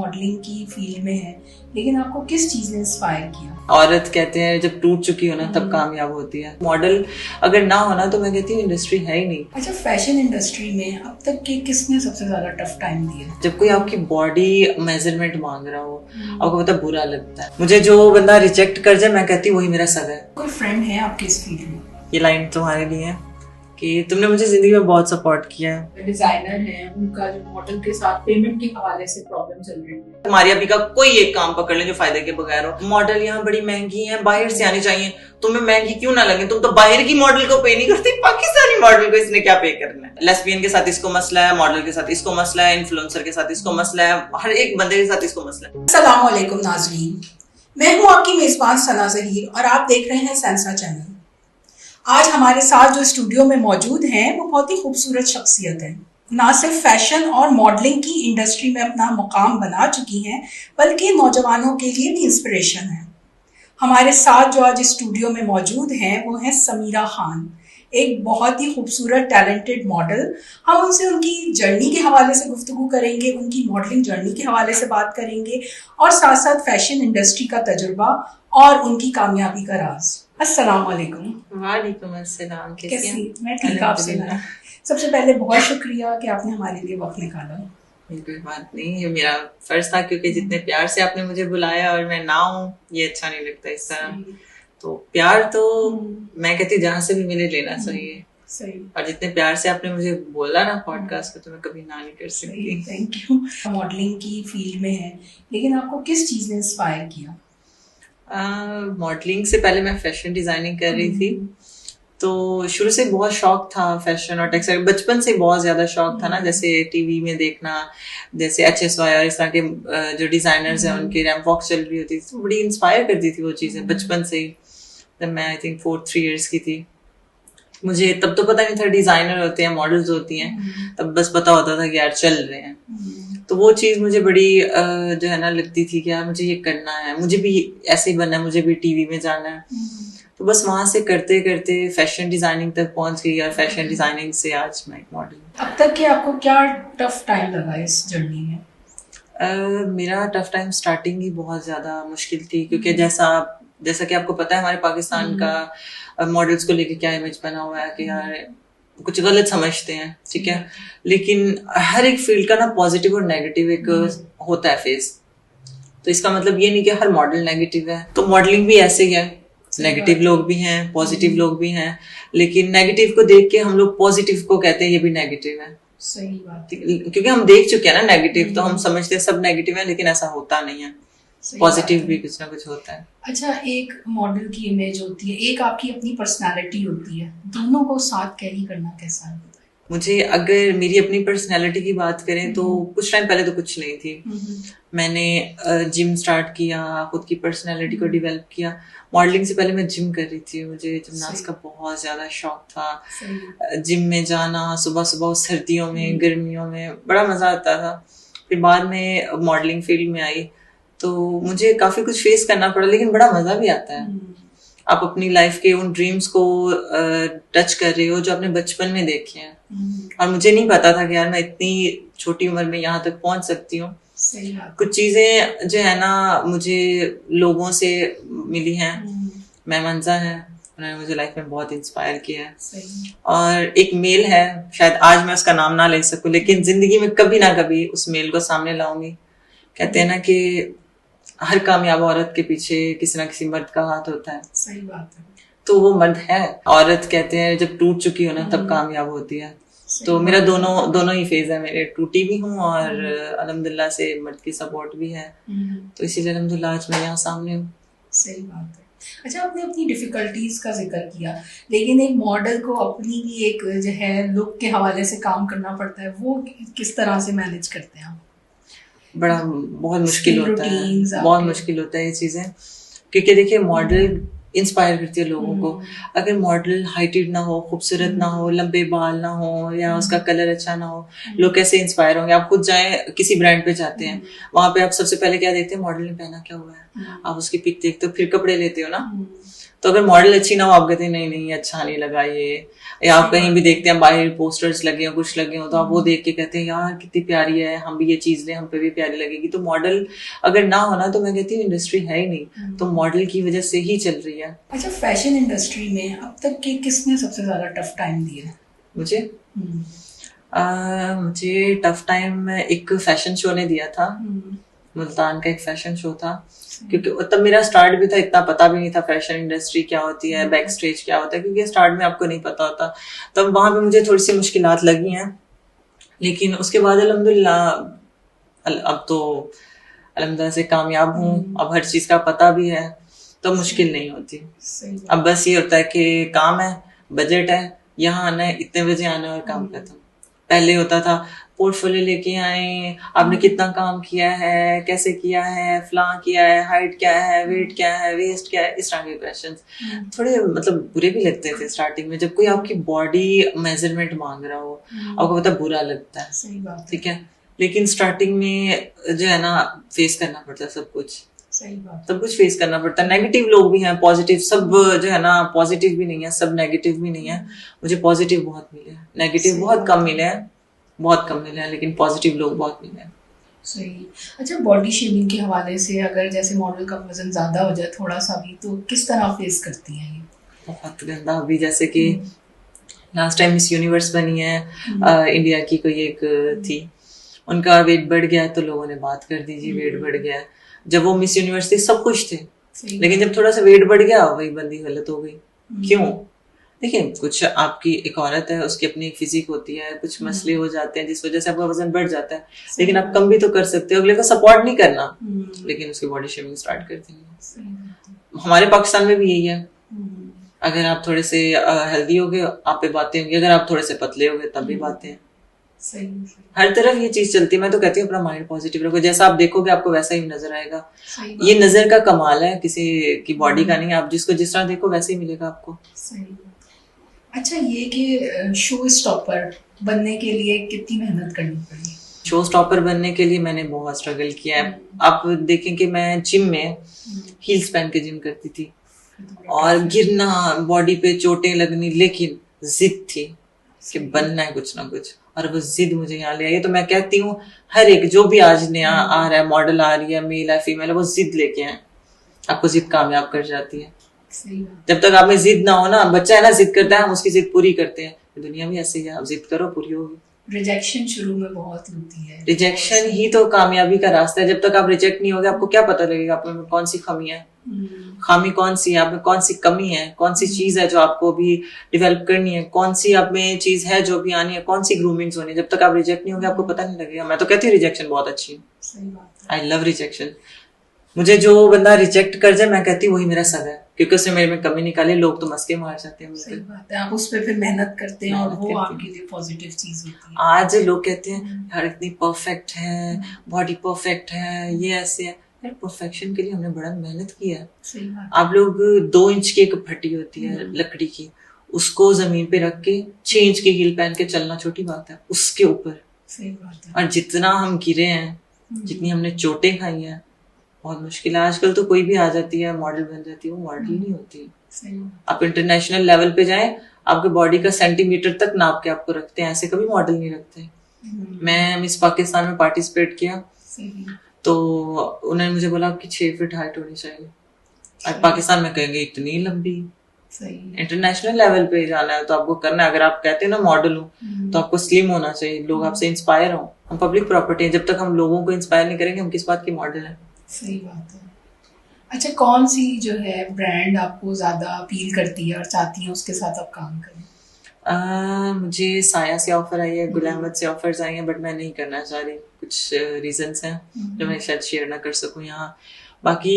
Modelling की field में हैं, लेकिन आपको किस चीज ने इंस्पायर किया? औरत कहते हैं जब टूट चुकी हो ना तब कामयाब होती है। मॉडल अगर ना होना तो मैं कहती हूँ इंडस्ट्री है ही नहीं। अच्छा, फैशन इंडस्ट्री में अब तक के किसने सबसे ज्यादा टफ टाइम दिया? जब कोई आपकी बॉडी मेजरमेंट मांग रहा हो, आपको पता बुरा लगता है। मुझे जो बंदा रिजेक्ट कर जाए मैं कहती हूँ वही मेरा सगा है। कोई फ्रेंड है आपके इस फील्ड में? ये लाइन तुम्हारे लिए है कि तुमने मुझे जिंदगी में बहुत सपोर्ट किया है। डिजाइनर है, उनका जो मॉडल के साथ पेमेंट के हवाले से प्रॉब्लम चल रही है। हमारी अभी का कोई एक काम पकड़ ले जो फायदे के बगैर हो। मॉडल यहाँ बड़ी महंगी है, बाहर से आनी चाहिए। तुम्हें महंगी क्यों ना लगे, तुम तो बाहर की मॉडल को पे नहीं करते, पाकिस्तानी मॉडल को इसने क्या पे करना है। लेस्बियन के साथ इसको मसला है, मॉडल के साथ इसको मसला है, इन्फ्लुएंसर के साथ इसको मसला है, हर एक बंदे के साथ इसको मसला है। अस्सलाम वालेकुम नाज़रीन, मैं हूँ आपकी मेजबान सना ज़हीर और आप देख रहे हैं सेंसरा चैनल। आज हमारे साथ जो स्टूडियो में मौजूद हैं वो बहुत ही खूबसूरत शख्सियत है। ना सिर्फ फैशन और मॉडलिंग की इंडस्ट्री में अपना मुकाम बना चुकी हैं, बल्कि नौजवानों के लिए भी इंस्पिरेशन है। हमारे साथ जो आज स्टूडियो में मौजूद हैं वो हैं समीरा खान, एक बहुत ही खूबसूरत टैलेंटेड मॉडल। हम उनसे उनकी जर्नी के हवाले से गुफ्तगू करेंगे, उनकी मॉडलिंग जर्नी के हवाले से बात करेंगे और साथ साथ फैशन इंडस्ट्री का तजुर्बा और उनकी कामयाबी का राज। अस्सलाम वालेकुम। वालेकुम अस्सलाम। कैसी? मैं ठीक, आप सुनाएं। सबसे पहले बहुत शुक्रिया कि आपने हमारे लिए वक्त निकाला। कोई बात नहीं, ये मेरा फर्ज था क्योंकि जितने प्यार से आपने मुझे बुलाया और मैं ना हूँ ये अच्छा नहीं लगता इस तरह। तो प्यार तो मैं कहती जहाँ से भी मिले लेना चाहिए। सही। और जितने प्यार से आपने मुझे बोला ना पॉडकास्ट को, तो मैं कभी ना नहीं कर सकती। Thank you. मॉडलिंग की फील्ड में है, लेकिन आपको किस चीज ने इंस्पायर किया? मॉडलिंग से पहले मैं फैशन डिजाइनिंग कर रही थी, तो शुरू से बहुत शौक था फैशन और टेक्सटाइल। बचपन से बहुत ज्यादा शौक था ना, जैसे टीवी में देखना, जैसे HSY और इस तरह के जो डिजाइनर्स हैं उनकी रैंप वॉक चल रही होती थी, तो बड़ी इंस्पायर करती थी वो चीजें बचपन से ही। जब मैं आई थिंक 4-3 years की थी, मुझे तब तो पता नहीं था डिजाइनर होते हैं, मॉडल्स होती हैं, तब बस पता होता था कि यार चल रहे हैं। तो वो चीज मुझे बड़ी जो है ना लगती थी कि यार मुझे ये करना है, मुझे भी ऐसे ही बनना है, मुझे भी टीवी में जाना है। तो बस वहां से करते करते फैशन डिजाइनिंग तक पहुंच गई और फैशन डिजाइनिंग से आज मैं एक मॉडल। अब तक के आपको क्या टफ टाइम लगा इस जर्नी में? मेरा टफ टाइम स्टार्टिंग ही बहुत ज्यादा मुश्किल थी, क्योंकि जैसा कि आपको पता है हमारे पाकिस्तान का मॉडल्स को लेके क्या इमेज बना हुआ है कि यार कुछ गलत समझते हैं, ठीक है। लेकिन हर एक फील्ड का ना पॉजिटिव और नेगेटिव एक होता है फेस। तो इसका मतलब ये नहीं कि हर मॉडल नेगेटिव है, तो मॉडलिंग भी ऐसे ही है। नेगेटिव लोग भी हैं, पॉजिटिव लोग भी हैं, लेकिन नेगेटिव को देख के हम लोग पॉजिटिव को कहते हैं ये भी नेगेटिव है। सही बात है। क्योंकि हम देख चुके हैं ना नेगेटिव, तो हम समझते हैं सब नेगेटिव है, लेकिन ऐसा होता नहीं है। पॉजिटिव भी कुछ ना कुछ होता है। अच्छा, एक मॉडल की इमेज होती है, एक आपकी अपनी पर्सनालिटी होती है, दोनों को साथ कैरी करना कैसा है? मुझे अगर मेरी अपनी पर्सनालिटी की बात करें तो कुछ टाइम पहले तो कुछ नहीं थी। मैंने जिम स्टार्ट किया, खुद की पर्सनालिटी को डेवलप किया। मॉडलिंग से पहले मैं जिम कर रही थी, मुझे जिमनास्ट का बहुत ज्यादा शौक था। जिम में जाना सुबह सुबह सर्दियों में, गर्मियों में बड़ा मजा आता था। फिर बाद में मॉडलिंग फील्ड में आई तो मुझे काफी कुछ फेस करना पड़ा, लेकिन बड़ा मजा भी आता है। आप अपनी लाइफ के उन ड्रीम्स को टच कर रहे हो जो आपने बचपन में देखे हैं। और मुझे नहीं पता था कि यार मैं इतनी छोटी उम्र में यहाँ तक पहुंच सकती हूँ। कुछ चीजें जो है ना मुझे लोगों से मिली हैं। मेहमंजा है, उन्होंने मुझे लाइफ में बहुत इंस्पायर किया है। और एक मेल है, शायद आज मैं उसका नाम ना ले सकूं, लेकिन जिंदगी में कभी ना कभी उस मेल को सामने लाऊंगी। कहते हैं ना कि हर कामयाब औरत के पीछे किसी ना किसी मर्द का हाथ होता है। सही बात है। तो वो मर्द है। औरत कहते हैं जब टूट चुकी हो ना तब कामयाब होती है। तो मेरा दोनों ही फेज है, मेरे टूटी भी हूँ और अल्हम्दुलिल्लाह से मर्द की सपोर्ट भी है। तो इसीलिए अल्हम्दुलिल्लाह आज मैं यहाँ सामने हूँ। सही बात है। अच्छा, आपने अपनी डिफिकल्टीज का जिक्र किया, लेकिन एक मॉडल को अपनी भी एक जो है लुक के हवाले से काम करना पड़ता है, वो किस तरह से मैनेज करते हैं आप? बहुत मुश्किल होता है, बहुत मुश्किल होता है ये चीजें, क्योंकि देखिए मॉडल इंस्पायर करती है लोगों को। अगर मॉडल हाइटेड ना हो, खूबसूरत ना हो, लंबे बाल ना हो या उसका कलर अच्छा ना हो, लोग कैसे इंस्पायर होंगे? आप खुद जाएं, किसी ब्रांड पे जाते हैं, वहां पे आप सबसे पहले क्या देखते हैं? मॉडल ने पहना क्या हुआ है। आप उसकी पिक देखते हो, फिर कपड़े लेते हो ना। तो अगर मॉडल अच्छी ना हो, आप कहते हैं नहीं नहीं अच्छा नहीं लगा ये, या आप कहीं भी देखते हैं बाहर पोस्टर्स लगे हो, कुछ लगे हो, तो आप वो देख के कहते हैं यार कितनी प्यारी है, हम भी ये चीज लें, हम पे भी प्यारी लगेगी। तो मॉडल अगर ना होना तो मैं कहती हूँ इंडस्ट्री है ही नहीं, तो मॉडल की वजह से ही चल रही है। अच्छा, फैशन इंडस्ट्री में अब तक के किसने सबसे ज्यादा टफ टाइम दिया है? मुझे मुझे टफ टाइम एक फैशन शो ने दिया था, मुल्तान का एक फैशन शो था, क्योंकि तब मेरा स्टार्ट भी था, इतना पता भी नहीं था फैशन इंडस्ट्री क्या होती है, बैक स्टेज क्या होता है, क्योंकि स्टार्ट में आपको नहीं पता होता। तब वहां पे मुझे थोड़ी सी मुश्किलात लगी हैं, लेकिन उसके बाद अल्हम्दुलिल्लाह अब तो अल्हम्दुलिल्लाह से कामयाब हूँ, अब हर चीज का पता भी है, तो मुश्किल नहीं होती। अब बस ये होता है कि काम है, बजट है, यहाँ आना है, इतने बजे आना है और काम खत्म। पहले होता था पोर्टफोलियो लेके आए, आपने कितना काम किया है, कैसे किया है, फ्ला किया है, हाइट क्या है, वेट क्या है, वेस्ट क्या है, इस तरह के क्वेश्चंस थोड़े मतलब बुरे भी लगते थे स्टार्टिंग में, जब कोई आपकी बॉडी मेजरमेंट मांग रहा हो, आपको पता बुरा लगता है। सही बात है। ठीक है, लेकिन स्टार्टिंग में जो है ना फेस करना पड़ता है सब कुछ, सही बात, सब कुछ फेस करना पड़ता है। नेगेटिव लोग भी हैं, पॉजिटिव सब जो है ना, पॉजिटिव भी नहीं है, सब नेगेटिव भी नहीं है। मुझे पॉजिटिव बहुत मिले हैं, नेगेटिव बहुत कम मिले हैं, बहुत कम मिले हैं, लेकिन पॉजिटिव लोग बहुत मिले हैं। सही। अच्छा, बॉडी शेमिंग के हवाले से अगर जैसे मॉडल का वजन ज्यादा हो जाए थोड़ा सा भी, तो किस तरह फेस करती हैं ये? बहुत गंदा। अभी जैसे कि लास्ट टाइम मिस यूनिवर्स बनी है इंडिया की कोई एक थी, उनका वेट बढ़ गया तो लोगों ने बात कर दी जी वेट बढ़ गया। जब वो मिस यूनिवर्स थी सब खुश थे, लेकिन जब थोड़ा सा वेट बढ़ गया वही बंदी गलत हो गई। क्यों? देखिए, कुछ आपकी एक औरत है, उसकी अपनी एक फिजिक होती है, कुछ मसले हो जाते हैं जिस वजह से आपका वजन बढ़ जाता है, लेकिन आप कम भी तो कर सकते हो, अगले को सपोर्ट नहीं करना, लेकिन उसकी बॉडी शेमिंग स्टार्ट कर देंगे। हमारे पाकिस्तान में भी यही है, अगर आप थोड़े से हेल्दी हो गए आप पे बातें होंगी, अगर आप थोड़े से पतले हो गए तब भी बातें हैं। सही। हर तरफ ये चीज चलती है। मैं तो कहती हूँ अपना माइंड पॉजिटिव रखो, जैसा आप देखोगे आपको वैसा ही नजर आएगा। ये नजर का कमाल है, किसी की बॉडी का नहीं, आप जिसको जिस तरह देखो वैसे ही मिलेगा आपको। सही। अच्छा, ये कि शो स्टॉपर बनने के लिए कितनी मेहनत करनी पड़ी? शो स्टॉपर बनने के लिए मैंने बहुत स्ट्रगल किया है। आप देखें कि मैं जिम में हील्स पहन के जिम करती थी और गिरना, बॉडी पे चोटें लगनी, लेकिन जिद थी कि बनना है कुछ ना कुछ, और वो जिद मुझे यहाँ ले आई। तो मैं कहती हूँ हर एक जो भी आज नया आ रहा है, मॉडल आ रही है, मेल है फीमेल है, वो जिद लेके आए, आपको जिद कामयाब कर जाती है। जब तक आप में जिद ना हो ना, बच्चा है ना जिद करता है, हम उसकी जिद पूरी करते हैं, दुनिया में ऐसे ही है, आप जिद करो पूरी होगी। रिजेक्शन शुरू में बहुत होती है, रिजेक्शन ही तो कामयाबी का रास्ता है। जब तक आप रिजेक्ट नहीं होगे आपको क्या पता लगेगा आप में कौन सी खामी है, खामी कौन सी है, आप में कौन सी कमी है, कौन सी चीज है जो आपको भी डेवलप करनी है, कौन सी आप में चीज है जो भी आनी है, कौन सी ग्रूमिंग्स होनी है। जब तक आप रिजेक्ट नहीं होगे आपको पता नहीं लगेगा। मैं तो कहती हूँ रिजेक्शन बहुत अच्छी है, आई लव रिजेक्शन। मुझे जो बंदा रिजेक्ट कर जाए मैं कहती हूँ वही मेरा सगा है, क्योंकि उसने मेरे में कमी निकाली। लोग तो मस्के मार जाते हैं। सही बात है, आप उस पर फिर मेहनत करते हैं और वो आपके लिए पॉजिटिव चीज होती है। आज लोग कहते हैं यार इतनी परफेक्ट है, बॉडी परफेक्ट है, ये ऐसे है। यार परफेक्शन के लिए हमने बड़ा मेहनत की है। सही बात। आप लोग 2 इंच की एक फटी होती है लकड़ी की, उसको जमीन पे रख के 6 इंच की हील पहन के चलना छोटी बात है उसके ऊपर। सही बात है। और जितना हम गिरे हैं, जितनी हमने चोटें खाई हैं, बहुत मुश्किल है। आजकल तो कोई भी आ जाती है मॉडल बन जाती है, वो मॉडल नहीं होती। आप इंटरनेशनल लेवल पे जाएं, आपके बॉडी का सेंटीमीटर तक नाप के आपको रखते हैं, ऐसे कभी मॉडल नहीं रखते। मैं मिस पाकिस्तान में पार्टिसिपेट किया तो उन्होंने मुझे बोला आपकी 6 फीट हाइट होनी चाहिए। और पाकिस्तान में कहेंगे इतनी लंबी। इंटरनेशनल लेवल पे जाना है तो आपको करना है। अगर आप कहते हैं ना मॉडल हूँ तो आपको स्लिम होना चाहिए, लोग आपसे इंस्पायर हो। हम पब्लिक प्रॉपर्टी है, जब तक हम लोगों को इंस्पायर नहीं करेंगे हम किस बात की मॉडल है। सही बात है। अच्छा, कौन सी जो है ब्रांड आपको ज्यादा अपील करती है और चाहती है उसके साथ आप काम करें? मुझे साया से ऑफर आई है, गुल अहमद से ऑफर्स आई हैं, बट मैं नहीं करना चाह रही। कुछ रीजंस हैं जो मैं शायद शेयर ना कर सकूं यहाँ। बाकी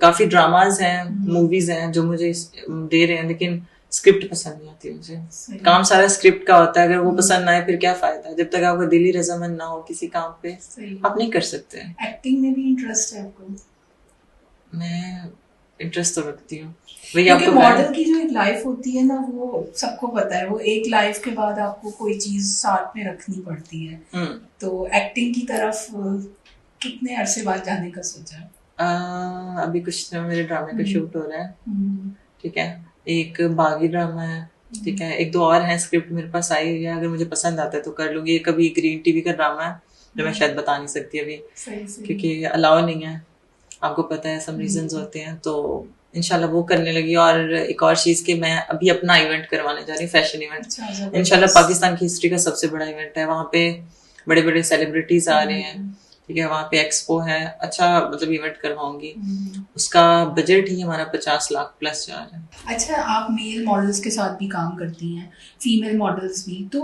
काफी ड्रामाज हैं, मूवीज हैं जो मुझे दे रहे हैं, लेकिन स्क्रिप्ट पसंद नहीं आती मुझे। काम सारा स्क्रिप्ट का होता है, अगर वो पसंद ना आए फिर क्या फायदा। जब तक आपका दिली रजामंद ना हो किसी काम पे आप नहीं कर सकते। एक्टिंग में भी इंटरेस्ट है आपको? मैं इंटरेस्ट तो रखती हूँ। क्योंकि मॉडल की जो एक लाइफ होती है ना, वो सबको पता है, वो एक लाइफ के बाद आपको कोई चीज साथ में रखनी पड़ती है। तो एक्टिंग की तरफ कितने अरसे बाद जाने का सोचा? अभी कुछ मेरे ड्रामे का शूट हो रहा है, ठीक है, एक बागी ड्रामा है, ठीक है, एक दो और हैं, स्क्रिप्ट मेरे पास आई हुई है, अगर मुझे पसंद आता है तो कर लूंगी। कभी ग्रीन टीवी का ड्रामा है जो मैं शायद बता नहीं सकती अभी क्योंकि अलाउ नहीं है, आपको पता है सम रीजंस होते हैं, तो इंशाल्लाह वो करने लगी। और एक और चीज कि मैं अभी अपना इवेंट करवाने जा रही हूँ, फैशन इवेंट। इंशाल्लाह पाकिस्तान की हिस्ट्री का सबसे बड़ा इवेंट है, वहाँ पे बड़े बड़े सेलिब्रिटीज आ रहे हैं, ठीक है, वहाँ पे एक्सपो है, अच्छा मतलब इवेंट करवाऊंगी। उसका बजट ही हमारा 50 लाख प्लस जा रहा है। अच्छा, आप मेल मॉडल्स के साथ भी काम करती हैं, फीमेल मॉडल्स भी, तो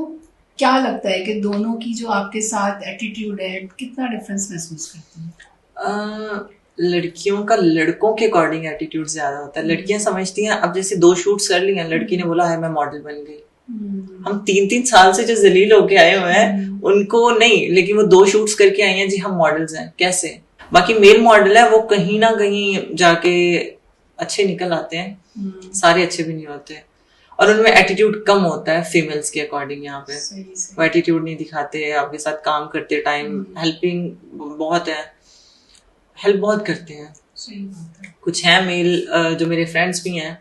क्या लगता है कि दोनों की जो आपके साथ एटीट्यूड है, कितना डिफरेंस महसूस करती हैं? लड़कियों का लड़कों के अकॉर्डिंग एटीट्यूड ज्यादा होता है। लड़कियां समझती हैं अब जैसे 2 शूट्स कर लिए हैं, लड़की ने बोला है मैं मॉडल बन गई। हम 3-3 साल से जो जलील होके आए हुए हैं उनको नहीं, लेकिन वो 2 शूट्स करके आई हैं जी हम मॉडल्स हैं, कैसे। बाकी मेल मॉडल है वो कहीं ना कहीं जाके अच्छे निकल आते हैं, सारे अच्छे भी नहीं होते, और उनमें एटीट्यूड कम होता है फीमेल्स के अकॉर्डिंग। यहाँ पे वो एटीट्यूड नहीं दिखाते, आपके साथ काम करते टाइम हेल्पिंग बहुत है, हेल्प बहुत करते हैं। कुछ हैं मेल जो मेरे फ्रेंड्स भी हैं,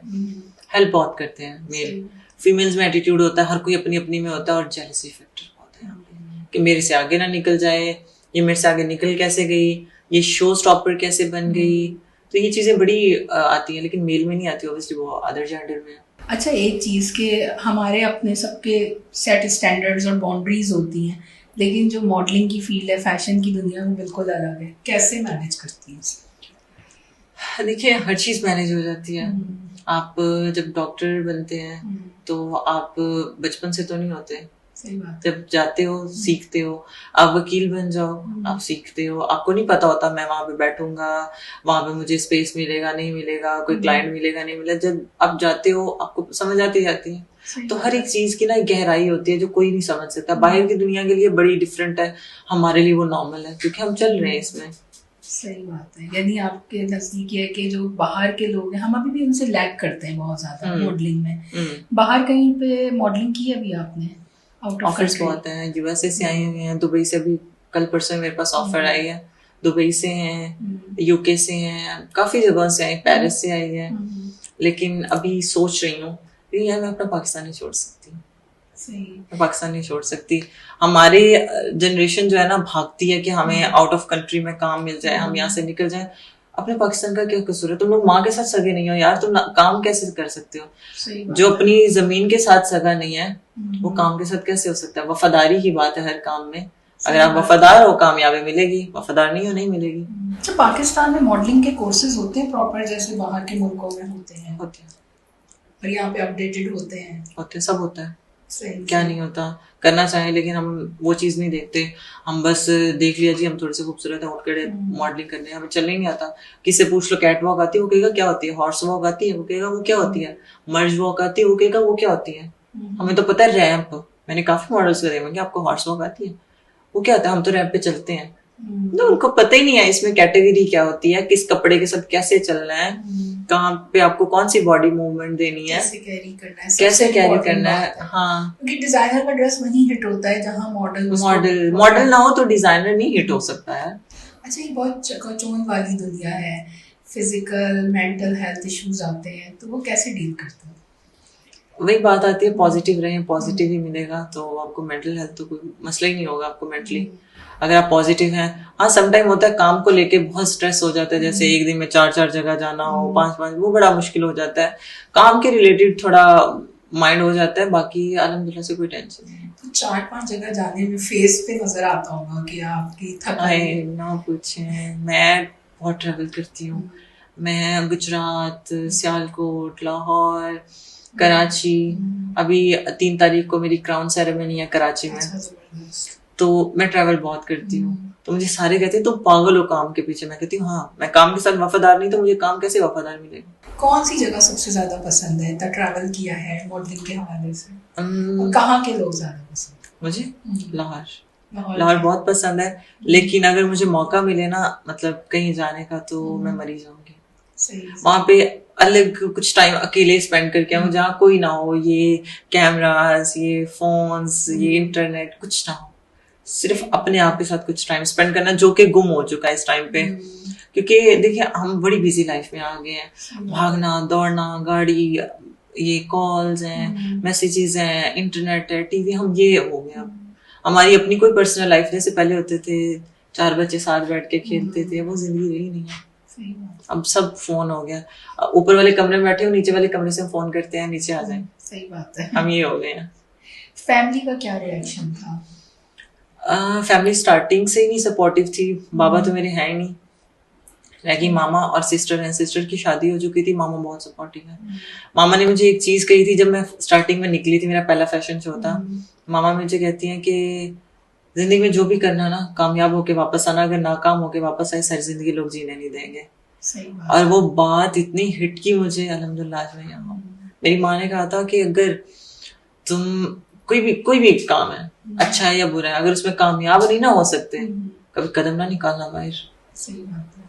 हेल्प बहुत करते हैं मेल। फीमेल्स में एटीट्यूड होता है, हर कोई अपनी अपनी में होता है, और जेलसी फैक्टर बहुत है कि मेरे से आगे ना निकल जाए, ये मेरे से आगे निकल कैसे गई, ये शो स्टॉपर कैसे बन गई। तो ये चीजें बड़ी आती हैं, लेकिन मेल में नहीं आती, ऑब्वियसली वो अदर जेंडर में। अच्छा, एक चीज के हमारे अपने सबके सेट स्टैंडर्ड्स और बाउंड्रीज होती हैं, लेकिन जो मॉडलिंग की फील्ड है, फैशन की दुनिया में बिल्कुल अलग है, कैसे मैनेज करती हैं? देखिए हर चीज मैनेज हो जाती है। आप जब डॉक्टर बनते हैं तो आप बचपन से तो नहीं होते, सही बात। जब जाते हो सीखते हो। आप वकील बन जाओ, आप सीखते हो, आपको नहीं पता होता मैं वहां पे बैठूंगा, वहां पे मुझे स्पेस मिलेगा नहीं मिलेगा, कोई क्लाइंट मिलेगा नहीं मिलेगा। जब आप जाते हो आपको समझ आती जाती है। तो हर एक चीज की ना गहराई होती है जो कोई नहीं समझ सकता। बाहर की दुनिया के लिए बड़ी डिफरेंट है, हमारे लिए वो नॉर्मल है क्योंकि हम चल रहे हैं इसमें। सही बात है। यानी आपके नजदीक है कि जो बाहर के लोग हैं, हम अभी भी उनसे लैग करते हैं बहुत ज्यादा मॉडलिंग में। बाहर कहीं पे मॉडलिंग की है अभी आपने? ऑफर्स बहुत हैं, यूएसए से आई हुई हैं, दुबई से भी कल परसों मेरे पास ऑफर आई है, दुबई से हैं, यूके से हैं, काफी जगह से आई, पेरिस से आई है। लेकिन अभी सोच रही हूँ यार मैं अपना पाकिस्तान नहीं छोड़ सकती, मैं पाकिस्तान नहीं छोड़ सकती। हमारे जनरेशन जो है ना भागती है कि हमें आउट ऑफ कंट्री में काम मिल जाए, हम यहाँ से निकल जाए। अपने पाकिस्तान का क्या कसूर है? तुम लोग माँ के साथ सगे नहीं हो यार, तुम काम कैसे कर सकते हो? जो अपनी जमीन के साथ सगा नहीं है वो काम के साथ कैसे हो सकता है? वफादारी की बात है हर काम में, अगर आप वफादार हो कामयाबी मिलेगी, वफादार नहीं हो नहीं मिलेगी। अच्छा, पाकिस्तान में मॉडलिंग के कोर्सेज होते हैं प्रॉपर जैसे बाहर के मुल्कों में होते हैं? होते हैं, और यहाँ पे अपडेटेड होते हैं? होते सब होता है, क्या नहीं होता। करना चाहे लेकिन हम वो चीज नहीं देखते। हम बस देख लिया जी हम थोड़े से खूबसूरत है, उठ कर मॉडलिंग करने, हमें चलने नहीं आता। किससे पूछ लो कैट वॉक आती है, वो कहेगा क्या होती है। हॉर्स वॉक आती है, वो कहेगा वो क्या होती है। मर्ज वॉक आती है, वो कहेगा वो क्या होती है। हमें तो पता है रैंप, मैंने काफी मॉडल्स करे होंगे, आपको हॉर्स वॉक आती है, वो क्या होता है। हम तो रैंप पे चलते हैं, तो उनको पता ही नहीं है इसमें कैटेगरी क्या होती है, किस कपड़े के साथ कैसे चलना है, कहाँ पे आपको कौन सी बॉडी मूवमेंट देनी है, कैसे कैरी करना है। हाँ, क्योंकि डिजाइनर का ड्रेस वहीं हिट होता है जहाँ मॉडल ना हो तो डिजाइनर नहीं हिट हो सकता है। अच्छा, ये बहुत चकाचौंध वाली दुनिया है, फिजिकल मेंटल हेल्थ इश्यूज आते हैं, तो वो कैसे डील करते हैं? वही बात आती है, पॉजिटिव रहें, पॉजिटिव ही मिलेगा, तो आपको मेंटल हेल्थ तो कोई मसला ही नहीं होगा आपको मेंटली, अगर आप पॉजिटिव हैं। हाँ, समटाइम होता है काम को लेके बहुत स्ट्रेस हो जाता है, जैसे एक दिन में 4-4 जगह जाना हो, 5-5, वो बड़ा मुश्किल हो जाता है। काम के रिलेटेड थोड़ा माइंड हो जाता है, बाकी अल्हम्दुलिल्लाह से कोई टेंशन नहीं। तो 4-5 जगह जाने में फेस पे नजर आता होगा कि आपकी थकाई ना पूछें, मैं बहुत ट्रैवल करती हूँ। मैं गुजरात, सियालकोट, लाहौर, कराची, अभी 3 तारीख को मेरी क्राउन सेरेमनी है कराची में, तो मैं ट्रैवल बहुत करती हूँ। तो मुझे सारे कहते हैं तुम पागल हो काम के पीछे। मैं कहती हूँ हाँ, मैं काम के साथ वफादार नहीं तो मुझे काम कैसे वफादार मिलेगा। कौन सी जगह सबसे ज्यादा पसंद है? ट्रैवल किया है मॉडलिंग के हवाले से, कहाँ के लोग ज्यादा पसंद? मुझे लाहौर बहुत पसंद है, लेकिन अगर मुझे मौका मिले ना मतलब कहीं जाने का तो मैं मरी जाऊंगी। वहां पे अलग कुछ टाइम अकेले स्पेंड करके आऊँ जहाँ कोई ना हो, ये कैमरास, ये फोन्स, ये इंटरनेट कुछ ना हो, सिर्फ अपने आप के साथ कुछ टाइम स्पेंड करना जो कि गुम हो चुका है इस टाइम पे। क्योंकि देखिए हम बड़ी बिजी लाइफ में आ गए हैं, भागना दौड़ना, गाड़ी, ये कॉल्स हैं, मैसेजेस हैं, इंटरनेट है, टीवी, हम ये हो गया। हमारी अपनी कोई पर्सनल लाइफ जैसे पहले होते थे 4 बच्चे साथ बैठ के खेलते थे, वो जिंदगी रही नहीं है। अब सब फोन हो गया, ऊपर वाले कमरे में बैठे हो, नीचे वाले कमरे से फोन करते हैं नीचे आ जाए। सही बात है। हम ये हो गए हैं। फैमिली का क्या रिएक्शन था? फैमिली स्टार्टिंग से ही नहीं सपोर्टिव थी। बाबा तो मेरे हैं ही नहीं, रह मामा और सिस्टर हैं। सिस्टर की शादी हो चुकी थी, मामा बहुत सपोर्टिव है। मामा ने मुझे एक चीज कही थी जब मैं स्टार्टिंग में निकली थी, मेरा पहला फैशन शो था। मामा मुझे कहती हैं कि जिंदगी में जो भी करना ना, कामयाब होके वापस आना, अगर नाकाम होके वापस आए सारी जिंदगी लोग जीने नहीं देंगे। और वो बात इतनी हिट की मुझे, अल्हम्दुलिल्लाह आज मैं यहाँ हूँ। मेरी माँ ने कहा था कि अगर तुम कोई भी काम है, अच्छा है या बुरा है, अगर उसमें कामयाब नहीं ना हो सकते, कभी कदम ना निकालना बाहर। सही बात है।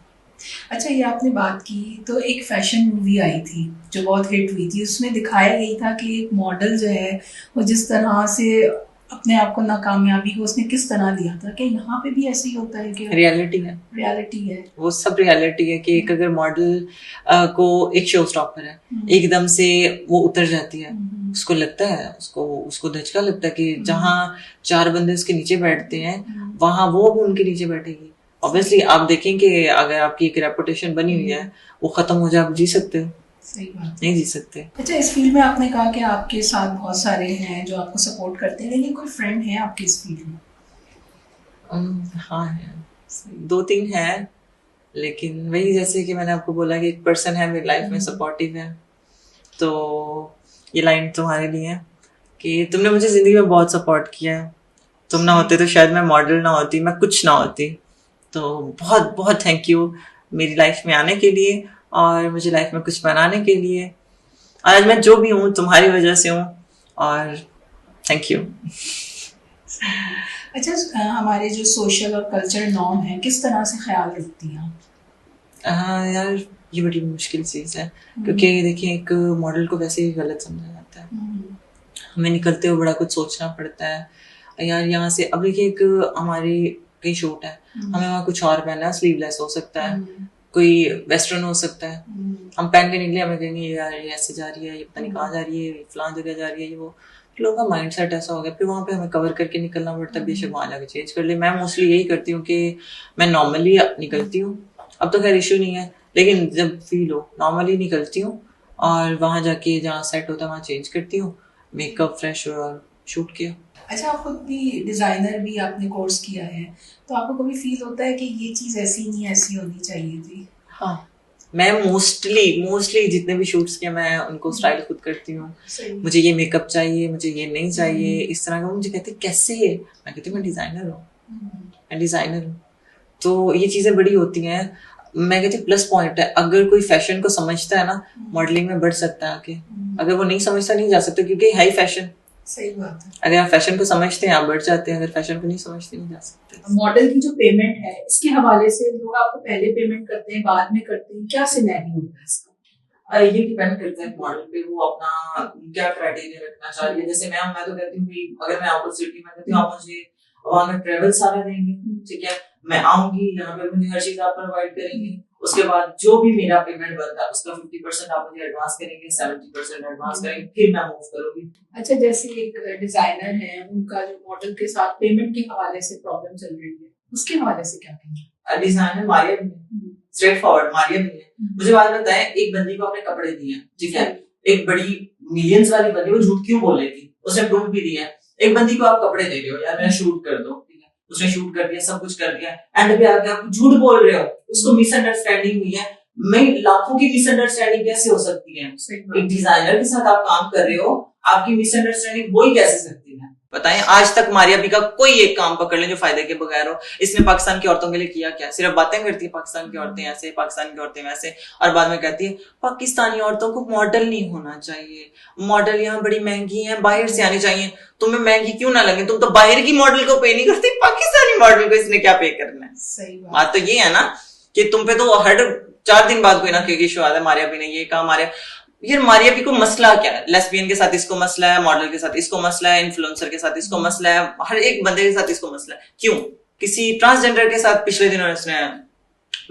अच्छा, ये आपने बात की तो एक फैशन मूवी आई थी जो बहुत हिट हुई थी, उसमें दिखाया गई था कि एक मॉडल जो है वो जिस तरह से अपने आप को नाकामयाबी को उसने किस तरह लिया था, कि यहाँ पे भी ऐसे ही होता है कि रियलिटी है वो सब रियलिटी है कि एक अगर मॉडल को एक शो स्टॉपर है, एकदम से वो उतर जाती है, उसको लगता है, उसको धचका लगता है कि जहाँ 4 बंदे उसके नीचे बैठते हैं वहां वो भी उनके नीचे बैठेगी। ऑब्वियसली आप देखें कि अगर आपकी एक रेपुटेशन बनी हुई है वो खत्म हो जाए, आप जी सकते हो? सही बात, नहीं जी सकते। अच्छा, इस फील्ड में आपने कहा कि आपके साथ बहुत सारे हैं जो आपको सपोर्ट करते हैं, लेकिन कोई फ्रेंड है आपके इस फील्ड में? हाँ है, 2-3 है, लेकिन वही जैसे कि मैंने आपको बोला कि एक पर्सन है मेरी लाइफ में सपोर्टिव है। तो ये लाइन तुम्हारे लिए है कि तुमने मुझे जिंदगी में बहुत सपोर्ट किया है, तुम ना होते तो शायद मैं मॉडल ना होती, मैं कुछ ना होती। तो बहुत बहुत थैंक यू मेरी लाइफ में आने के लिए और मुझे लाइफ में कुछ बनाने के लिए। आज मैं जो भी हूँ तुम्हारी वजह से हूँ, और थैंक यू। अच्छा, हमारे जो सोशल और कल्चरल नॉर्म है किस तरह से ख्याल रखती हैं? यार ये बड़ी मुश्किल चीज़ है, क्योंकि देखिए एक मॉडल को वैसे ही गलत समझा जाता है। हमें निकलते हुए बड़ा कुछ सोचना पड़ता है यार। यहाँ से अब देखिए एक हमारी कहीं शूट है, हमें वहाँ कुछ और पहनना है, स्लीवलेस हो सकता है, कोई वेस्टर्न हो सकता है, हम पहन के निकले, हमें कहेंगे यार ये ऐसे जा रही है, ये पता नहीं कहाँ जा रही है, फलां जगह जा रही है, ये वो। लोगों का माइंड सेट ऐसा हो गया, फिर वहाँ पे हमें कवर करके निकलना पड़ता है, बेशक वहाँ जाके चेंज कर ले। मैं मोस्टली यही करती हूँ कि मैं नॉर्मली निकलती हूँ, अब तो खैर इशू नहीं है, लेकिन जब फील हो नॉर्मली निकलती हूँ और वहाँ जाके जहाँ सेट होता है वहाँ चेंज करती हूँ, मेकअप फ्रेश और शूट किया। अच्छा, आप खुद भी डिजाइनर भी आपने कोर्स किया है, तो आपको कभी फील होता है कि ये चीज ऐसी नहीं ऐसी होनी चाहिए थी? हाँ, मैं मोस्टली जितने भी शूट्स किए मैं उनको स्टाइल खुद करती हूँ। मुझे ये मेकअप चाहिए, मुझे ये नहीं चाहिए, इस तरह का। मुझे कहते कैसे, मैं कहती हूँ मैं डिजाइनर हूँ। तो ये चीजें बड़ी होती हैं। मैं कहती हूँ प्लस पॉइंट है, अगर कोई फैशन को समझता है ना, मॉडलिंग में बढ़ सकता है आगे। अगर वो नहीं समझता नहीं जा सकता, क्योंकि हाई फैशन। सही बात है। अगर आप फैशन को समझते हैं आप बढ़ जाते हैं, अगर फैशन को नहीं समझते नहीं जा सकते। मॉडल की जो पेमेंट है इसके हवाले से लोग आपको पहले पेमेंट करते हैं, बाद में करते हैं, क्या सिनेरियो होता है इसका? ये डिपेंड करता है मॉडल पे, वो अपना क्या क्राइटेरिया रखना चाह रही है। जैसे मैं तो कहती हूँ कि अगर मैं आउट ऑफ सिटी में कहती हूँ आप मुझे वहाँ में ट्रेवल सारा देंगे, ठीक है, मैं आऊंगी यहाँ पे, मुझे हर चीज आप प्रोवाइड करेंगे, उसके बाद जो भी मेरा पेमेंट बनता है उसका 50% आप मुझे एडवांस करेंगे, 70% एडवांस करेंगे, फिर मैं मूव करूंगी। अच्छा, जैसे एक डिजाइनर है, उनका जो मॉडल के साथ पेमेंट के हवाले से प्रॉब्लम चल रही है, उसके हवाले से क्या कहेंगे? डिजाइनर मारिया भी है, स्ट्रेट फॉरवर्ड मारिया भी है। मुझे बात बताएं, एक बंदी को आपने कपड़े दिए, ठीक है, एक बड़ी मिलियंस वाली बंदी, वो झूठ क्यों बोल रही थी, उसने प्रूफ भी दिया। एक बंदी को आप कपड़े दे रहे हो, यार मेरा शूट कर दो, ठीक है, उसने शूट कर दिया, सब कुछ कर दिया, एंड पे आके आप झूठ बोल रहे हो, उसको मिसअंडरस्टैंडिंग हुई है। मैं लाखों की मिसअंडरस्टैंडिंग कैसे हो सकती है? एक डिजाइनर के साथ आप काम कर रहे हो, आपकी मिसअंडरस्टैंडिंग हो ही कैसे सकती है? बताएं, आज तक मारिया बी का कोई एक काम पकड़ लें जो फायदे के बगैर हो। इसने पाकिस्तान की औरतों के लिए किया क्या? सिर्फ बातें करती है, पाकिस्तान की औरतें ऐसे, पाकिस्तान की औरतें वैसे, और बाद में कहती है पाकिस्तानी औरतों को मॉडल नहीं होना चाहिए, मॉडल यहाँ बड़ी महंगी है, बाहर से आनी चाहिए। तुम्हें महंगी क्यों ना लगे, तुम तो बाहर की मॉडल को पे नहीं करती, पाकिस्तानी मॉडल को इसने क्या पे करना है? सही बात तो ये है ना कि तुम पे तो हर 4 दिन बाद कोई ना कोई इशू आता है, मारिया बी ने ये कहा, मारिया बी को मसला क्या है? लेस्बियन के साथ इसको मसला है, मॉडल के साथ इसको मसला है, इन्फ्लुएंसर के साथ इसको मसला है, हर एक बंदे के साथ इसको मसला है। क्यों? किसी ट्रांसजेंडर के साथ पिछले दिनों इसने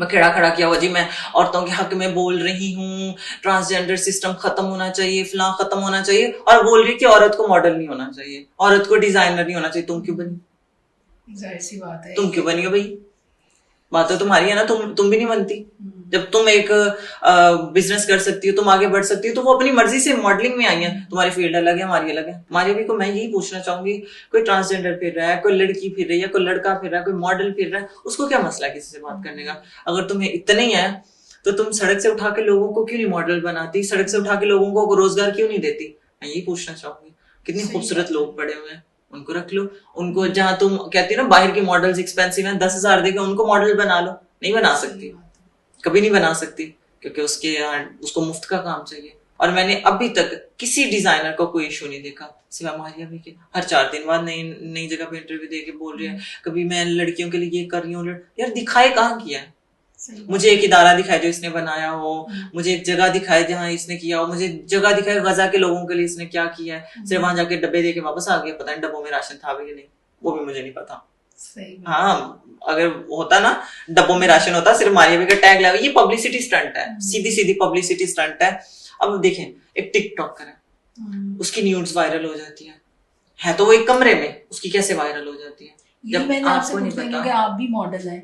मैं खड़ा खड़ा किया हुआ जी, मैं औरतों के हक में बोल रही हूँ, ट्रांसजेंडर सिस्टम खत्म होना चाहिए, फलां खत्म होना चाहिए, और बोल रही कि औरत को मॉडल नहीं होना चाहिए, औरत को डिजाइनर नहीं होना चाहिए। तुम क्यों बनी? जाहिर सी बात है, तुम क्यों बनी हो भाई? बात तो तुम्हारी है ना, तुम भी नहीं बनती। जब तुम एक बिजनेस कर सकती हो, तुम आगे बढ़ सकती हो, तो वो अपनी मर्जी से मॉडलिंग में आई है। तुम्हारी फील्ड अलग है, हमारी अलग है। हमारी भी को मैं यही पूछना चाहूंगी, कोई ट्रांसजेंडर फिर रहा है, कोई लड़की फिर रही है, कोई लड़का फिर रहा है, कोई मॉडल फिर रहा है, उसको क्या मसला है किसी से बात करने का? अगर तुम्हें इतना ही है तो तुम सड़क से उठा के लोगों को क्यों नहीं मॉडल बनाती? सड़क से उठा के लोगों को रोजगार क्यों नहीं देती? मैं यही पूछना चाहूंगी। कितने खूबसूरत लोग पड़े हुए हैं, उनको रख लो। उनको जहां तुम कहती हो ना बाहर के मॉडल्स एक्सपेंसिव हैं, 10,000 देके उनको मॉडल बना लो। नहीं बना सकती, कभी नहीं बना सकती, क्योंकि उसको मुफ्त का काम चाहिए। और मैंने अभी तक किसी डिजाइनर को कोई इशू नहीं देखा सिवा मारिया भी के। हर 4 दिन बाद नई नई जगह पे इंटरव्यू दे के बोल रही है, कभी मैं लड़कियों के लिए ये कर रही हूँ। यार दिखाए कहाँ किया है? मुझे एक इदारा दिखाए जो इसने बनाया हो, मुझे एक जगह दिखाए जहां इसने किया हो, मुझे जगह दिखाए गजा के लोगों के लिए इसने क्या किया है। सिर्फ वहां जाके डब्बे देके वापस आ गया, पता नहीं डब्बों में राशन था भी नहीं, वो भी मुझे नहीं पता। हाँ, अगर होता ना डब्बों में राशन होता, सिर्फ मारिया भी का टैग लगा, ये पब्लिसिटी स्टंट है, सीधी सीधी पब्लिसिटी स्टंट है। अब देखें, एक टिकटॉकर है, उसकी न्यूड्स वायरल हो जाती है तो वो एक कमरे में, उसकी कैसे वायरल हो जाती है? जब मैंने आपसे पूछना है क्योंकि आप भी मॉडल हैं,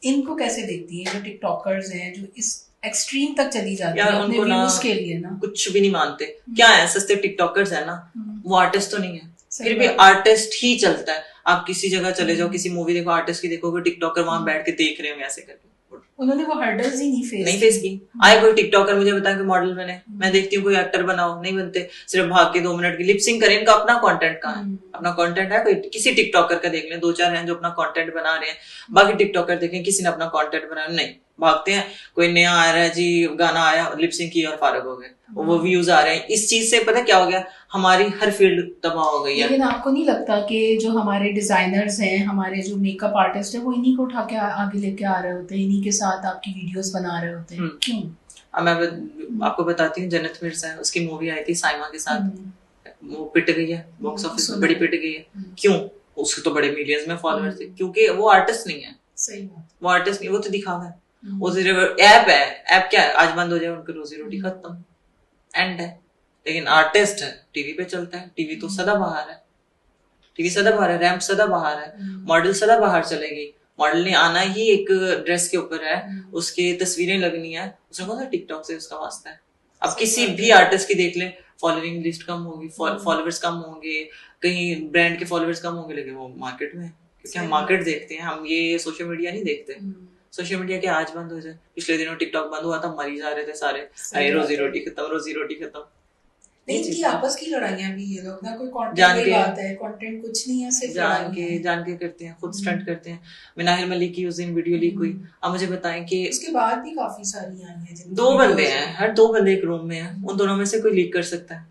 इनको कैसे देखती हैं जो टिकटॉकर्स हैं जो इस एक्सट्रीम तक चली जाती है अपने व्यूज के लिए ना? कुछ भी नहीं मानते। क्या है, सस्ते टिकटॉकर्स है ना, वो आर्टिस्ट तो नहीं है, फिर भी आर्टिस्ट ही चलता है। आप किसी जगह चले जाओ, किसी मूवी देखो, आर्टिस्ट की देखोगे, टिकटॉकर वहां बैठ के देख रहे हो ऐसे करके। उन्होंने वो हर्डल्स ही नहीं फेस की। आए कोई टिकटॉकर मुझे बताए कि मॉडल बने, मैं देखती हूँ कोई एक्टर बनाओ, नहीं बनते, सिर्फ भाग के 2 मिनट की लिपसिंग करें। इनका अपना कंटेंट कहाँ है? अपना कंटेंट है कोई? किसी टिकटॉकर का देख लें, 2-4 हैं जो अपना कंटेंट बना रहे हैं, बाकी टिकटॉकर देखें किसी ने अपना कंटेंट बनाया नहीं, भागते हैं। कोई नया आ रहा है जी, गाना आया, लिपसिंग की और फारग हो गए, वो व्यूज आ रहे हैं। इस चीज से पता क्या हो गया, हमारी हर फील्ड तबाह हो गई है। लेकिन आपको नहीं लगता कि जो हमारे डिजाइनर्स हैं, हमारे जो मेकअप आर्टिस्ट है, वो इन्हीं को उठा के आगे लेके आ रहे होते हैं, इन्हीं के साथ आपकी वीडियोस बना रहे होते हैं? क्यों? अब मैं आपको बताती हूँ, जन्नत मिर्जा है, उसकी मूवी आई थी साइमा के साथ, वो पिट गई है बॉक्स ऑफिस में, बड़ी पिट गई है। क्यों? उसके तो बड़े मिलियंस में फॉलोअर्स थे, क्योंकि वो आर्टिस्ट नहीं है। सही बात, वो आर्टिस्ट नहीं, वो तो दिखावा है, वो सिर्फ ऐप है। ऐप क्या है, आज बंद हो जाए उनकी रोजी रोटी खत्म, एंड है। लेकिन आर्टिस्ट है, टीवी पे चलता है, टीवी तो सदाबहार है, टीवी सदाबहार है, रैंप सदाबहार है, मॉडल सदाबहार चलेगी। मॉडल ने आना ही एक ड्रेस के ऊपर है, उसके तस्वीरें लगनी है, उसने कौन सा टिकटॉक से उसका वास्ता है? अब किसी भी आर्टिस्ट की देख ले, फॉलोइंग लिस्ट कम होगी, फॉलोअर्स कम होंगे, कहीं ब्रांड के फॉलोअर्स कम होंगे, लेकिन वो मार्केट में, क्योंकि हम मार्केट देखते हैं, हम ये सोशल मीडिया नहीं देखते। सोशल मीडिया के आज बंद हो जाए, पिछले दिनों टिकटॉक बंद हुआ था, मरी जा रहे थे सारे, अरे रोजी रोटी खत्म, रोजी रोटी खत्म। नहीं की आपस की लड़ाइयां भी ये लोग ना, कोई कंटेंट की बात है, कंटेंट कुछ नहीं है, सिर्फ जान के करते हैं, खुद स्टंट करते हैं। मिनाहिल मलिक की उस दिन वीडियो लीक हुई, अब मुझे बताएं कि उसके बाद भी काफी सारी आई हैं, 2 बंदे हैं, हर 2 बंदे एक रूम में हैं, उन दोनों में से कोई लीक कर सकता है?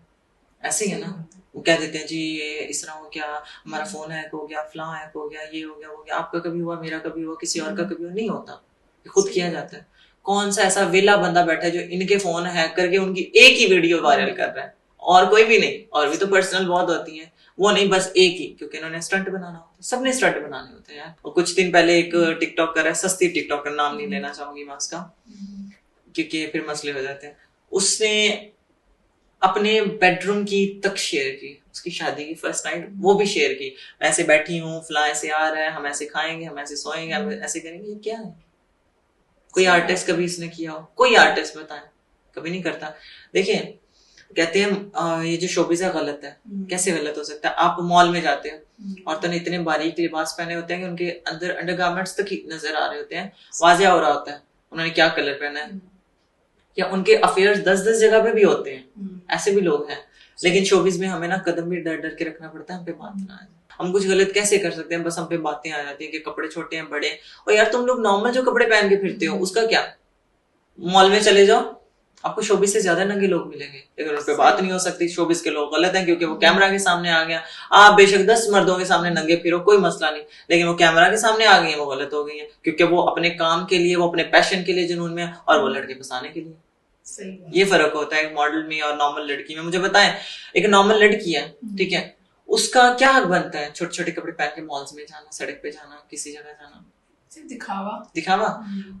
ऐसे ही है ना, वो कह देते हैं जी ये इस तरह हो गया, हमारा फोन हैक हो गया, फलां हैक हो गया, ये हो गया, वो गया। आपका कभी हुआ, मेरा कभी हुआ, किसी और का कभी हुआ? नहीं होता, खुद किया जाता है। कौन सा ऐसा वेला बंदा बैठा है जो इनके फोन हैक करके उनकी एक ही वीडियो वायरल कर रहा है, और कोई भी नहीं? और भी तो पर्सनल बहुत होती हैं, वो नहीं, बस एक ही, क्योंकि इन्होंने स्टंट बनाना होता है, सबने स्टंट बनाने होते हैं यार। और कुछ दिन पहले एक टिकटॉकर है, सस्ती टिकटॉकर, नाम नहीं लेना चाहूंगी मैं उसका, क्योंकि फिर मसले हो जाते हैं, उसने अपने बेडरूम की तक शेयर की, उसकी शादी की फर्स्ट नाइट वो भी शेयर की, मैं ऐसे बैठी हूँ, फला ऐसे आ रहा है, हम ऐसे खाएंगे, हम ऐसे सोएंगे, हम ऐसे करेंगे। ये क्या है? कोई आर्टिस्ट कभी इसने किया हो? कोई आर्टिस्ट बताएं, कभी नहीं करता। देखिए कहते हैं ये जो शोबिज़ है गलत है। कैसे गलत हो सकता है? आप मॉल में जाते हैं, औरतों ने इतने बारीक लिबास पहने होते हैं कि उनके अंदर अंडरगारमेंट्स तक नजर आ रहे होते हैं, वाज़ेह हो रहा होता है उन्होंने क्या कलर पहना है, या उनके अफेयर्स 10-10 जगह पे भी होते हैं, ऐसे भी लोग हैं। लेकिन शोबिज़ में हमें ना कदम भी डर डर के रखना पड़ता है, हम पे बात ना आए। हम कुछ गलत कैसे कर सकते हैं? बस हम पे बातें आ जाती हैं कि कपड़े छोटे हैं, बड़े। और यार तुम लोग नॉर्मल जो कपड़े पहन के फिरते हो उसका क्या? मॉल में चले जाओ, आपको शोबिस से ज्यादा नंगे लोग मिलेंगे, लेकिन उन पे बात नहीं हो सकती। शोबिस के लोग गलत हैं क्योंकि वो कैमरा के सामने आ गया। आप बेशक 10 मर्दों के सामने नंगे फिरो, कोई मसला नहीं, लेकिन वो कैमरा के सामने आ गई है, वो गलत हो गई है, क्योंकि वो अपने काम के लिए, वो अपने पैशन के लिए जुनून में, और वो लड़के फंसाने के लिए। ये फर्क होता है मॉडल में और नॉर्मल लड़की में। मुझे बताएं, एक नॉर्मल लड़की है, ठीक है, उसका क्या हक बनता है छोटे छोटे कपड़े पहन के मॉल्स में जाना, सड़क पे जाना, किसी जगह जाना? सिर्फ दिखावा। दिखावा।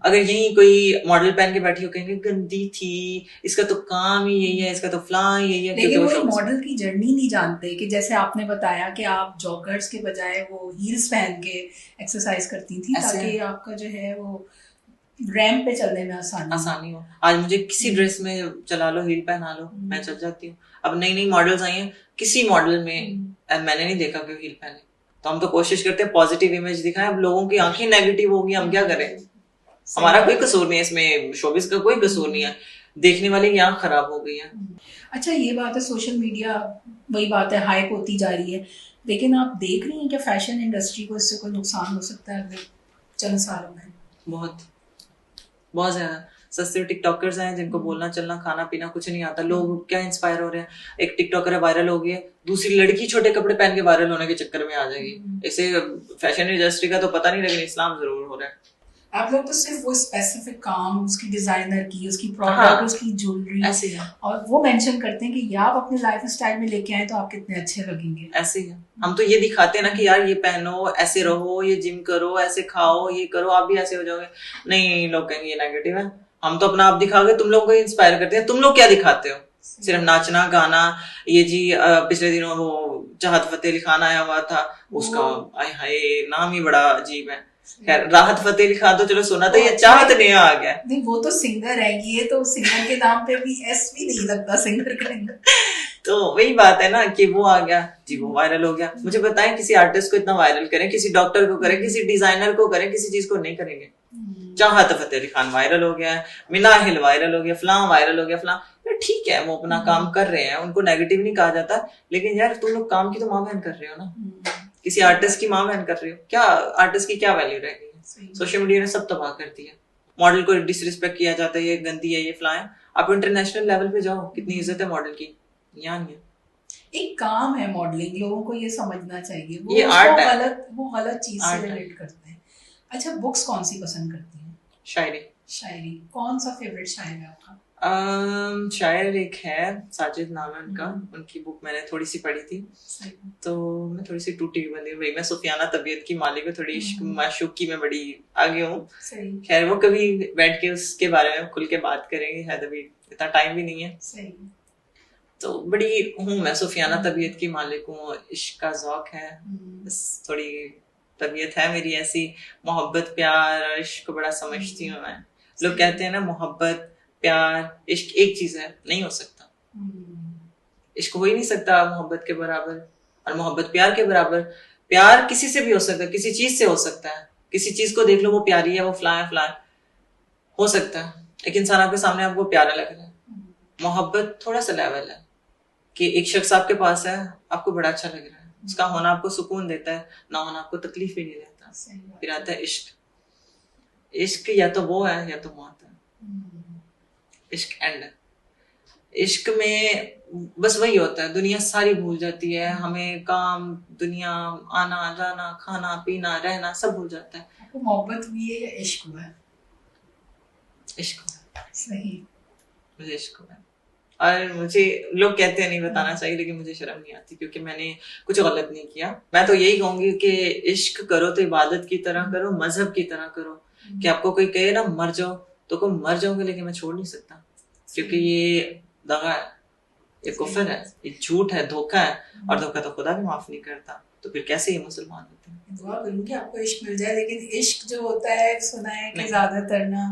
अगर यही कोई मॉडल पहन के बैठी हो कहेंगे गंदी थी, इसका तो काम ही यही है, इसका तो फलां यही है। लेकिन वो मॉडल की जर्नी नहीं जानते कि जैसे आपने बताया कि आप जॉगर्स के बजाय वो हील्स पहन के एक्सरसाइज करती थी ताकि आपका जो है वो रैंप पे चलने में आसानी हो। आज मुझे किसी ड्रेस में चला लो, हील पहना लो, मैं चल जाती हूँ। अब नई नई मॉडल्स आई हैं, किसी मॉडल में मैंने नहीं देखा कि हील पहने। तो हम तो कोशिश करते हैं पॉजिटिव इमेज दिखाएं। अब लोगों की आंखें नेगेटिव होगी, हम क्या करें? हमारा कोई कसूर नहीं है इसमें, शोबिस का कोई कसूर नहीं है, देखने वाले की आंख खराब हो गई है। अच्छा, ये बात है, सोशल मीडिया वही बात है, हाइप होती जा रही है, लेकिन आप देख रही हैं कि फैशन इंडस्ट्री को इससे कोई नुकसान हो सकता है अगले चंद सालों में? बहुत ज्यादा। सस्ते टिकटॉकर्स हैं जिनको बोलना चलना खाना पीना कुछ नहीं आता। लोग क्या इंस्पायर हो रहे हैं, एक टिकटॉकर है वायरल हो गई है, दूसरी लड़की छोटे कपड़े पहन के वायरल होने के चक्कर में आ जाएगी। ऐसे फैशन इंडस्ट्री का तो पता नहीं, लेकिन इस्लाम जरूर हो रहा है। आप लोग तो सिर्फ वो स्पेसिफिक काम, उसकी डिजाइनर की, उसकी प्रोडक्ट, उसकी ज्वेलरी ऐसे है, और वो मेंशन करते हैं कि ये आप अपने लाइफ स्टाइल में लेके आए तो आप कितने अच्छे लगेंगे। ऐसे ही है। हम तो ये दिखाते हैं ना कि यार ये पहनो, ऐसे रहो, ये जिम करो, ऐसे खाओ, ये करो, आप भी ऐसे हो जाओगे। नहीं, लोग कहेंगे ये नेगेटिव है। हम तो अपना आप दिखा के तुम लोगों को इंस्पायर करते हैं। तुम लोग क्या दिखाते हो? सिर्फ नाचना गाना। ये जी पिछले दिनों वो चाहत फतेह अली खान आया हुआ था, उसका आय हाय नाम ही बड़ा अजीब है। खैर, राहत फतेह अली खान तो चलो सुना था, ये चाहत नहीं आ गया। नहीं, वो तो सिंगर है, ये तो सिंगर के नाम पे भी एस भी नहीं लगता सिंगर का। तो वही बात है ना कि वो आ गया जी, वो वायरल हो गया। मुझे बताएं, किसी आर्टिस्ट को इतना वायरल करें, किसी डॉक्टर को करें, किसी डिजाइनर को करें, किसी चीज को नहीं करेंगे। चाहत फतेह अली खान वायरल हो गया, मिना हिल वायरल हो गया, फलां वायरल हो गया, फलां। ठीक है, वो अपना काम कर रहे हैं, उनको नेगेटिव नहीं कहा जाता, लेकिन यार तुम लोग काम की तो माँ बहन कर रहे हो ना, किसी आर्टिस्ट की माँ बहन कर रहे हो। क्या आर्टिस्ट की क्या वैल्यू रह गई है? सोशल मीडिया ने सब तबाह कर दिया। मॉडल को डिसरिस्पेक्ट किया जाता है, ये गंदी है, ये फलां है। आप इंटरनेशनल लेवल पे जाओ, कितनी इज्जत है मॉडल की, यहाँ नहीं है। एक काम है मॉडलिंग, लोगों को ये समझना चाहिए। वो ये आर्ट है, वो गलत चीज से रिलेट करते हैं। अच्छा, बुक्स कौन सी पसंद करती हैं? शायरी। कौन सा फेवरेट शायर है आपका? शायर एक है साजिद नाम है उनका, उनकी बुक मैंने थोड़ी सी पढ़ी थी, तो मैं थोड़ी सी टूटी हुई बनी। भाई मैं सुफियाना तबीयत की मालिक हूँ, थोड़ी इश्क माशूकी में बड़ी आगे हूँ। खैर, वो कभी बैठ के उसके बारे में खुल के बात करेंगे, शायद अभी इतना टाइम भी नहीं है। तो बड़ी हूँ मैं सुफियाना तबीयत की मालिक हूँ, इश्क का ज़ौक है, बस थोड़ी तबीयत है मेरी ऐसी। मोहब्बत प्यार और इश्क को बड़ा समझती हूँ मैं। लोग कहते हैं ना मोहब्बत प्यार इश्क एक चीज है, नहीं हो सकता। इश्क हो ही नहीं सकता मोहब्बत के बराबर, और मोहब्बत प्यार के बराबर। प्यार किसी से भी हो सकता है, किसी चीज से हो सकता है। किसी चीज को देख लो, वो प्यारी है, वो फलां हो सकता है, एक इंसान आपके सामने आपको प्यारा लग रहा है। मोहब्बत थोड़ा सा लेवल है कि एक शख्स आपके पास है, आपको बड़ा अच्छा लग रहा है, उसका होना आपको सुकून देता है, ना होना आपको तकलीफ भी नहीं देता। फिर आता है इश्क। इश्क या तो वो है या तो मौत है। इश्क एंड है। इश्क में बस वही होता है, दुनिया सारी भूल जाती है, हमें काम दुनिया आना जाना खाना पीना रहना सब भूल जाता है। आपको मोहब्बत हुई है या इश्क हुआ है? इश्क हुआ। सही, मुझे इश्क हुआ। और मुझे लोग कहते हैं नहीं बताना चाहिए, लेकिन मुझे शर्म नहीं आती क्योंकि मैंने कुछ गलत नहीं किया। मैं तो यही कहूंगी कि इश्क करो तो इबादत की तरह करो, मजहब की तरह करो। कि आपको कोई कहे ना मर जाओ तो को मर जाओगे, लेकिन मैं छोड़ नहीं सकता, क्योंकि ये दगा है, ये कुफर है, ये झूठ है, धोखा है, और धोखा तो खुदा भी माफ नहीं करता। तो फिर कैसे ये मुसलमान होते हैं? दुआ करूंगी आपको इश्क मिल जाए, लेकिन इश्क जो होता है सुना है कि ज्यादातर ना,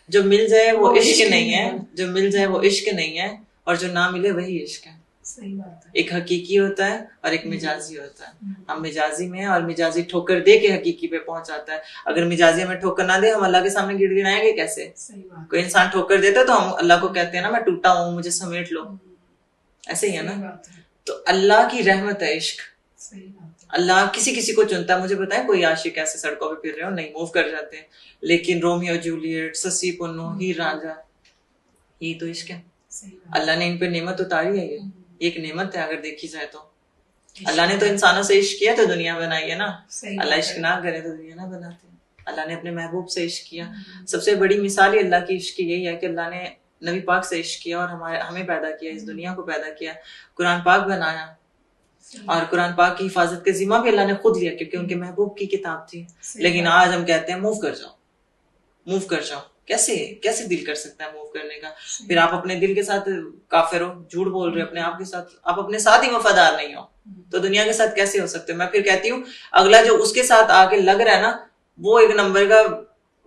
जो मिल जाए वो इश्क नहीं है, जो मिल जाए वो इश्क नहीं है, और जो ना मिले वही इश्क है। सही बात है। एक हकीकी होता है और एक मिजाजी होता है। हम मिजाजी में हैं, और मिजाजी ठोकर दे के हकीकी पे पहुंच जाता है। अगर मिजाजी हमें ठोकर ना दे, हम अल्लाह के सामने गिड़गिड़ाएंगे कैसे? सही बात। कोई इंसान ठोकर देता है तो हम अल्लाह को कहते हैं ना मैं टूटा हूँ, मुझे समेट लो, ऐसे ही है ना। तो अल्लाह की रहमत है इश्क। अल्लाह किसी किसी को चुनता है। मुझे बताएं कोई आशिक ऐसे सड़कों पे फिर रहे हो, नहीं मूव कर जाते हैं, लेकिन रोमियो जूलियट, ससी पुन्नू, हीर रांझा, ये तो इश्क है। अल्लाह ने इन पे नेमत उतारी है। ये एक नेमत है अगर देखी जाए तो। अल्लाह ने तो इंसानों से इश्क किया तो दुनिया बनाई है ना। अल्लाह इश्क ना करे तो दुनिया ना बनाते। अल्लाह ने अपने महबूब से इश्क किया। सबसे बड़ी मिसाल अल्लाह की इश्क की यही है कि अल्लाह ने नबी पाक से इश्क किया और हमें पैदा किया, इस दुनिया को पैदा किया, कुरान पाक बनाया। और कुरान पाक की हिफाजत का जिम्मा भी अल्लाह ने खुद लिया, क्योंकि उनके महबूब की किताब थी। लेकिन आज हम कहते हैं मूव कर जाओ, मूव कर जाओ। कैसे कैसे दिल कर सकता है मूव करने का? फिर आप अपने दिल के साथ काफिर हो, झूठ बोल रहे हो अपने आप के साथ, आप अपने साथ ही वफादार नहीं हो, तो दुनिया के साथ कैसे हो सकते हो? मैं फिर कहती हूँ, अगला जो उसके साथ आके लग रहा है ना, वो एक नंबर का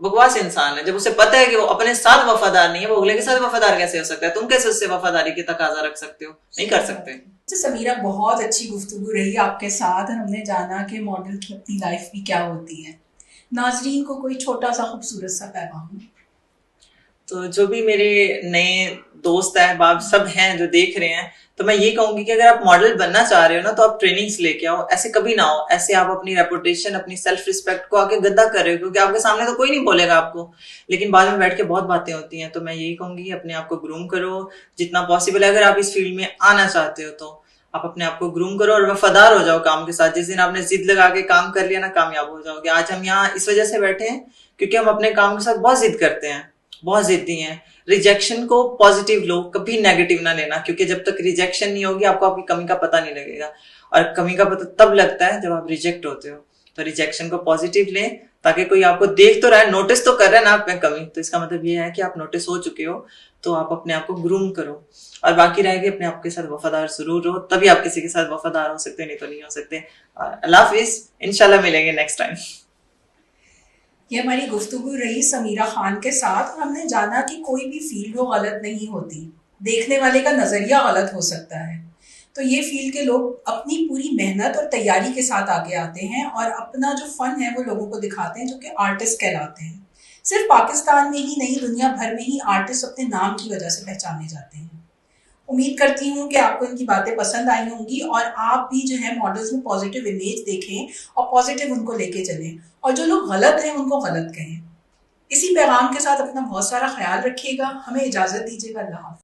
बकवास इंसान है। जब उसे पता है कि वो अपने साथ वफादार नहीं है, वो अगले के साथ वफादार कैसे हो सकता है? तुम कैसे उससे वफादारी की तकाजा रख सकते हो? नहीं कर सकते। अच्छा समीरा, बहुत अच्छी गुफ्तगू रही आपके साथ और हमने जाना कि मॉडल की अपनी लाइफ भी क्या होती है। नाजरीन को कोई छोटा सा खूबसूरत सा पैगाम? तो जो भी मेरे नए दोस्त अहबाब सब हैं जो देख रहे हैं, तो मैं ये कहूंगी कि अगर आप मॉडल बनना चाह रहे हो ना, तो आप ट्रेनिंग्स लेके आओ। ऐसे कभी ना हो, ऐसे आप अपनी रेपुटेशन, अपनी सेल्फ रिस्पेक्ट को आके गंदा कर रहे हो, क्योंकि आपके सामने तो कोई नहीं बोलेगा आपको, लेकिन बाद में बैठ के बहुत बातें होती हैं। तो मैं यही कहूंगी, अपने आप को ग्रूम करो जितना पॉसिबल है। अगर आप इस फील्ड में आना चाहते हो तो आप अपने आप को ग्रूम करो और वफादार हो जाओ काम के साथ। जिस दिन आपने जिद लगा के काम कर लिया ना, कामयाब हो जाओगे। आज हम यहाँ इस वजह से बैठे हैं क्योंकि हम अपने काम के साथ बहुत जिद करते हैं, बहुत जिद्दी हैं। रिजेक्शन को पॉजिटिव लो, कभी नेगेटिव ना लेना, क्योंकि जब तक रिजेक्शन नहीं होगी आपको आपकी कमी का पता नहीं लगेगा, और कमी का पता तब लगता है जब आप रिजेक्ट होते हो। तो रिजेक्शन को पॉजिटिव लें, ताकि कोई आपको देख तो रहा है, नोटिस तो कर रहा है ना आप में कमी, तो इसका मतलब ये है कि आप नोटिस हो चुके हो। तो आप अपने आप को ग्रूम करो, और बाकी रहेगी अपने आप के साथ वफादार जरूर रहो, तभी आप किसी के साथ वफादार हो सकते, नहीं तो नहीं हो सकते। अल्लाह हाफिज, इंशाल्लाह मिलेंगे नेक्स्ट टाइम। ये हमारी गुफ्तगू रही समीरा खान के साथ, और हमने जाना कि कोई भी फील्ड वो गलत नहीं होती, देखने वाले का नज़रिया गलत हो सकता है। तो ये फील्ड के लोग अपनी पूरी मेहनत और तैयारी के साथ आगे आते हैं और अपना जो फन है वो लोगों को दिखाते हैं, जो कि आर्टिस्ट कहलाते हैं। सिर्फ पाकिस्तान में ही नहीं, दुनिया भर में ही आर्टिस्ट अपने नाम की वजह से पहचाने जाते हैं। उम्मीद करती हूँ कि आपको इनकी बातें पसंद आई होंगी, और आप भी जो है मॉडल्स में पॉजिटिव इमेज देखें और पॉजिटिव उनको लेके चलें, और जो लोग गलत हैं उनको गलत कहें। इसी पैगाम के साथ अपना बहुत सारा ख्याल रखिएगा। हमें इजाज़त दीजिएगा। अल्लाह हाफ़िज़।